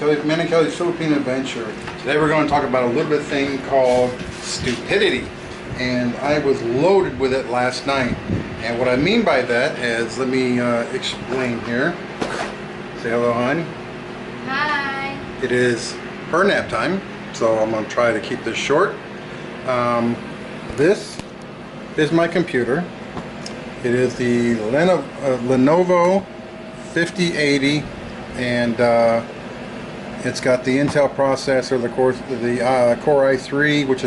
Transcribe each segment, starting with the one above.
Man and Kelly's Philippine Adventure. Today we're going to talk about a little bit thing called stupidity. And I was loaded with it last night. And what I mean by that is, let me explain here. Say hello, hon. Hi. It is her nap time, so I'm going to try to keep this short. This is my computer. It is the Lenovo 5080, and it's got the Intel processor, the Core i3, which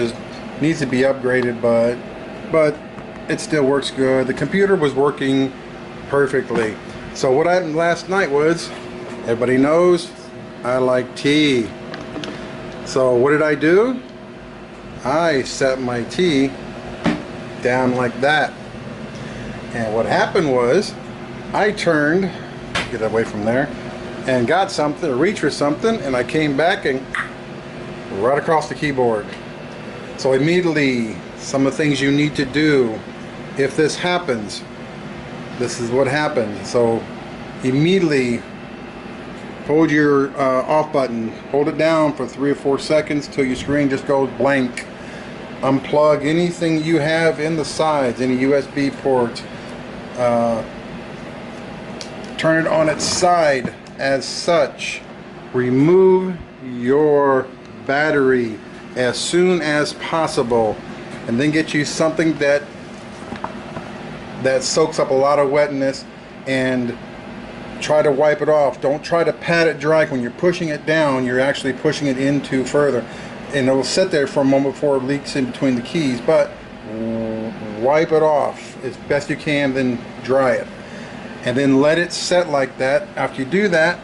needs to be upgraded, but it still works good. The computer was working perfectly. So what happened last night was, everybody knows I like tea. So what did I do? I set my tea down like that. And what happened was, I turned, get away from there, and got something, reached for something, and I came back and right across the keyboard. So immediately, some of the things you need to do if this happens, this is what happened. So immediately hold your off button, hold it down for 3 or 4 seconds till your screen just goes blank. Unplug anything you have in the sides, any USB port. Turn it on its side as such. Remove your battery as soon as possible, and then get you something that soaks up a lot of wetness, and try to wipe it off. Don't try to pat it dry. When you're pushing it down, you're actually pushing it into further, and it will sit there for a moment before it leaks in between the keys. But wipe it off as best you can, then dry it, and then let it set like that. After you do that,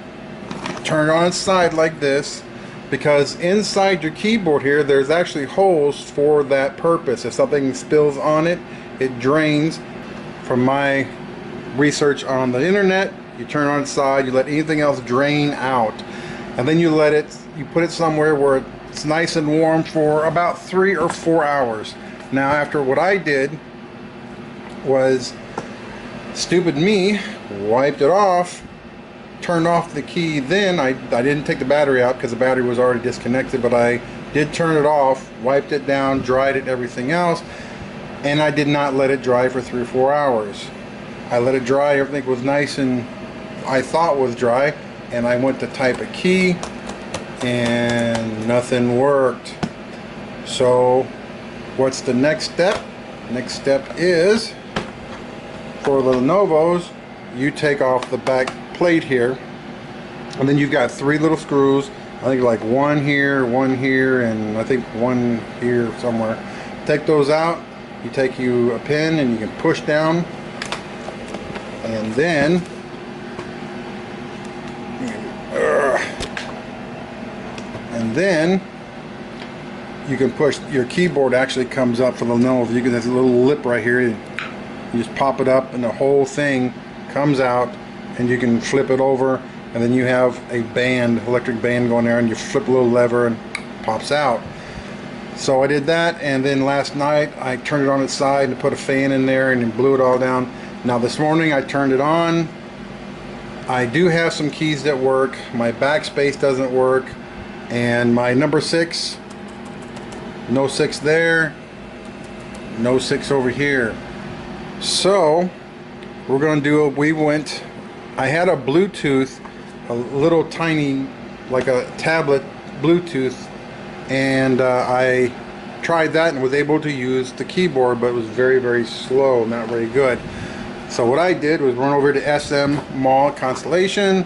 turn it on its side like this, because inside your keyboard here there's actually holes for that purpose. If something spills on it, it drains. From my research on the internet, you turn it on its side, you let anything else drain out, and then you put it somewhere where it's nice and warm for about 3 or 4 hours. Now, after what I did was, stupid me, wiped it off, turned off the key. Then I didn't take the battery out because the battery was already disconnected, but I did turn it off, wiped it down, dried it, everything else, and I did not let it dry for 3 or 4 hours. I let it dry, everything was nice and I thought was dry, and I went to type a key and nothing worked. So what's the next step? Next step is, for the Lenovo's, you take off the back plate here, and then you've got 3 little screws. I think like one here, and I think one here somewhere. Take those out. You take you a pin and you can push down, and then you can push. Your keyboard actually comes up for the Lenovo. You can, there's a little lip right here. You just pop it up and the whole thing comes out, and you can flip it over, and then you have a band, electric band going there, and you flip a little lever and it pops out. So I did that, and then last night I turned it on its side and put a fan in there and blew it all down. Now this morning I turned it on. I do have some keys that work. My backspace doesn't work, and my number 6, no 6 there, no 6 over here. So we're going to do I had a Bluetooth, a little tiny, like a tablet Bluetooth, and I tried that and was able to use the keyboard, but it was very, very slow, not very good. So what I did was run over to SM Mall Constellation.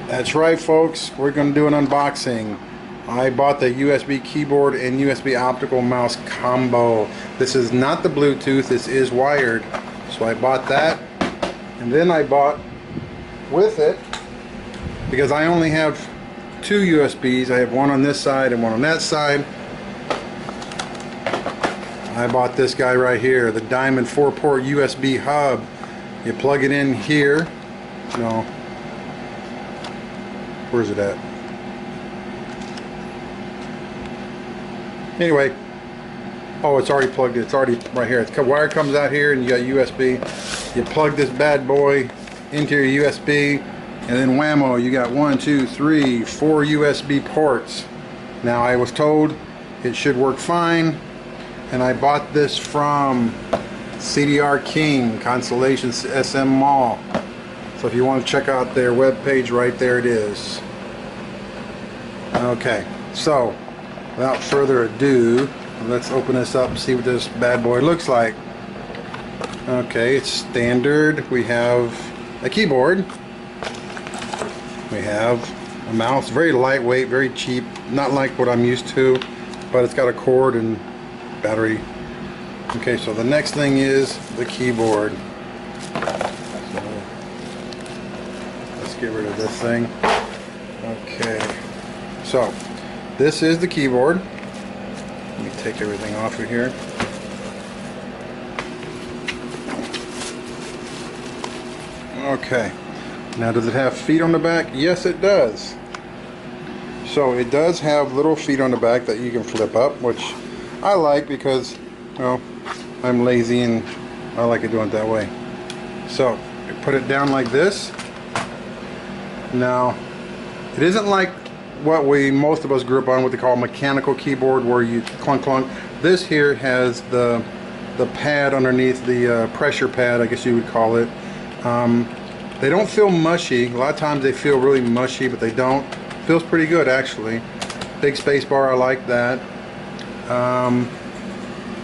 That's right, folks, we're going to do an unboxing. I bought the USB keyboard and USB optical mouse combo. This is not the Bluetooth, this is wired. So I bought that, and then I bought with it, because I only have 2 USBs. I have one on this side and one on that side. I bought this guy right here, the Diamond 4-port USB hub. You plug it in here. No. Where's it at? Anyway, oh, it's already plugged in. It's already right here. The wire comes out here, and you got USB. You plug this bad boy into your USB, And then whammo, you got 1, 2, 3, 4 USB ports. Now I was told it should work fine, and I bought this from CDR King, Constellation SM Mall. So if you want to check out their webpage, right there it is. Okay, so without further ado, let's open this up and see what this bad boy looks like. Okay, it's standard. We have a keyboard. We have a mouse, very lightweight, very cheap, not like what I'm used to, but it's got a cord and battery. Okay, so the next thing is the keyboard. So let's get rid of this thing. Okay, so this is the keyboard. Let me take everything off of here. Okay, now does it have feet on the back? Yes, it does. So it does have little feet on the back that you can flip up, which I like because, well, I'm lazy and I like it doing it that way. So you put it down like this. Now it isn't like what most of us grew up on, what they call mechanical keyboard, where you clunk clunk. This here has the pad underneath, the pressure pad, I guess you would call it. They don't feel mushy. A lot of times they feel really mushy, but they don't. Feels pretty good actually. Big space bar, I like that.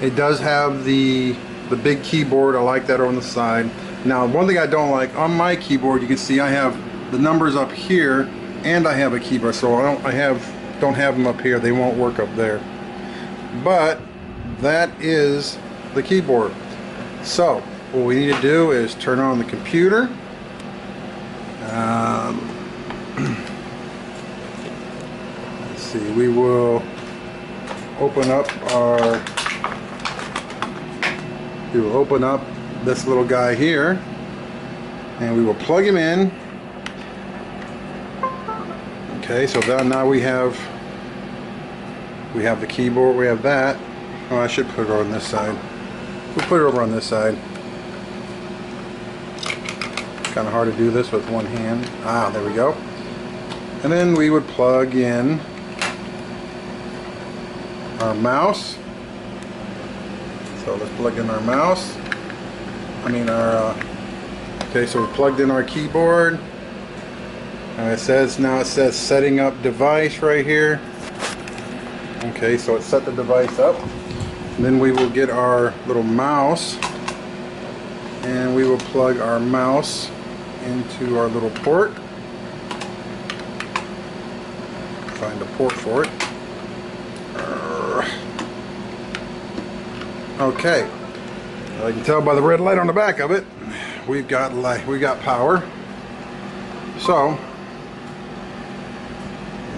It does have the big keyboard. I like that on the side. Now, one thing I don't like on my keyboard, you can see I have the numbers up here, and I have a keyboard, so I don't have them up here. They won't work up there. But that is the keyboard. So what we need to do is turn on the computer. Let's see. We will open up this little guy here, and we will plug him in. Okay, so now we have the keyboard. We have that. Oh, I should put it on this side. We'll put it over on this side. Kind of hard to do this with one hand. Ah, there we go. And then we would plug in our mouse. So let's plug in our mouse. Okay, so we plugged in our keyboard. It says setting up device right here. Okay, so it set the device up. And then we will get our little mouse, and we will plug our mouse into our little port. Find a port for it. Okay, I can tell by the red light on the back of it, we've got power. So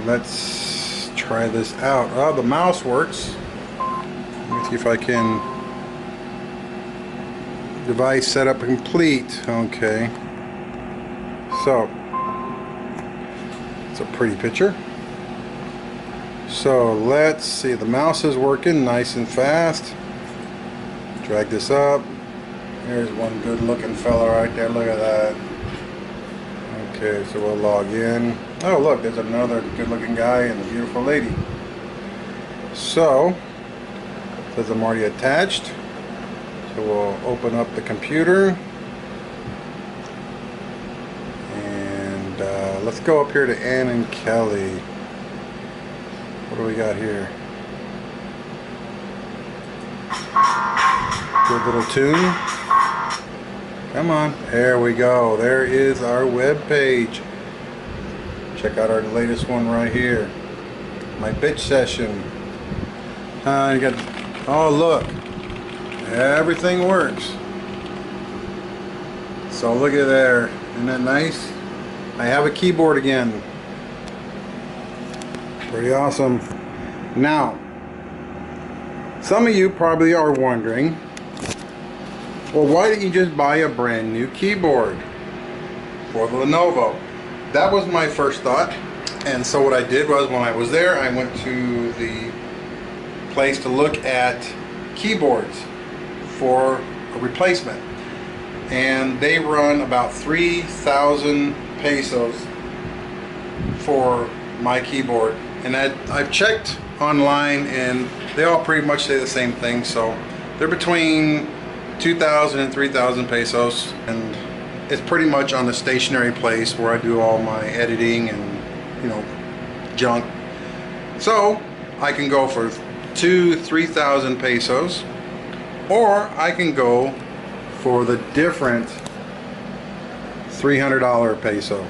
let's try this out. Oh, the mouse works. Let me see if I can. Device setup complete. Okay. So it's a pretty picture. So let's see. The mouse is working nice and fast. Drag this up. There's one good looking fella right there. Look at that. Okay, so we'll log in. Oh, look, there's another good looking guy and a beautiful lady. So, it says I'm already attached. So we'll open up the computer. And let's go up here to Ann and Kelly. What do we got here? Good little tune. Come on. There we go. There is our web page. Check out our latest one right here. My bitch session. You got, oh look. Everything works. So look at there. Isn't that nice? I have a keyboard again. Pretty awesome. Now, some of you probably are wondering, well, why didn't you just buy a brand new keyboard for the Lenovo? That was my first thought. And so what I did was, when I was there, I went to the place to look at keyboards for a replacement. And they run about 3,000 pesos for my keyboard, and I've checked online and they all pretty much say the same thing. So they're between 2,000 and 3,000 pesos, and it's pretty much on the stationary place where I do all my editing and, you know, junk. So I can go for 3,000 pesos, or I can go for the different $300 peso.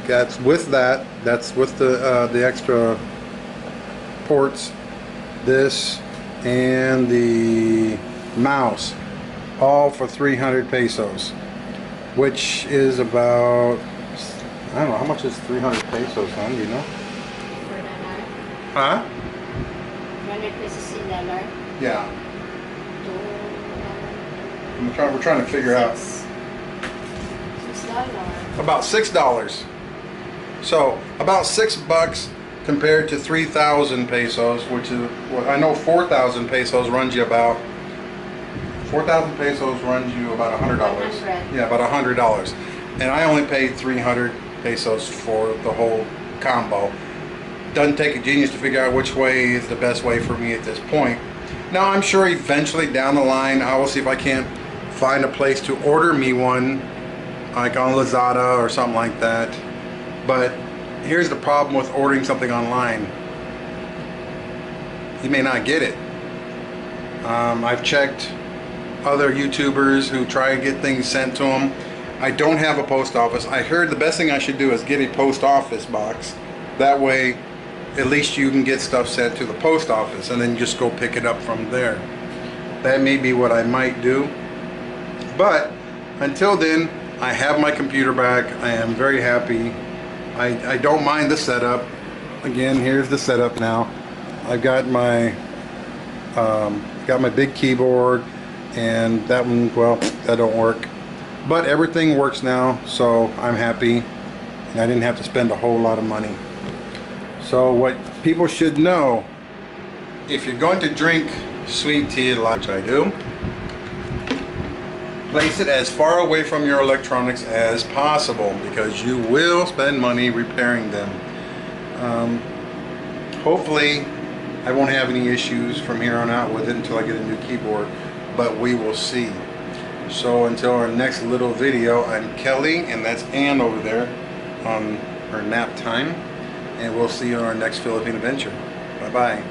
That's with the extra ports, this and the mouse, all for 300 pesos, which is about, I don't know, how much is 300 pesos, huh? Do you know? For dollar? Huh? 100 pesos in dollar? Yeah. $2. We're trying to figure out. $6. About $6. So about $6 compared to 3,000 pesos, which is what I know 4,000 pesos runs you about. 4,000 pesos runs you about $100. 100. Yeah, about $100. And I only paid 300 pesos for the whole combo. Doesn't take a genius to figure out which way is the best way for me at this point. Now I'm sure eventually down the line I will see if I can't find a place to order me one, like on Lazada or something like that. But here's the problem with ordering something online. You may not get it. I've checked other YouTubers who try and get things sent to them. I don't have a post office. I heard the best thing I should do is get a post office box. That way, at least you can get stuff sent to the post office and then just go pick it up from there. That may be what I might do. But until then, I have my computer back. I am very happy. I don't mind the setup. Again, here's the setup now. I've got my big keyboard, and that one, well, that don't work. But everything works now, so I'm happy. And I didn't have to spend a whole lot of money. So what people should know, if you're going to drink sweet tea, which I do, place it as far away from your electronics as possible, because you will spend money repairing them. Hopefully I won't have any issues from here on out with it until I get a new keyboard, but we will see. So until our next little video, I'm Kelly, and that's Ann over there on her nap time, and we'll see you on our next Philippine adventure. Bye bye.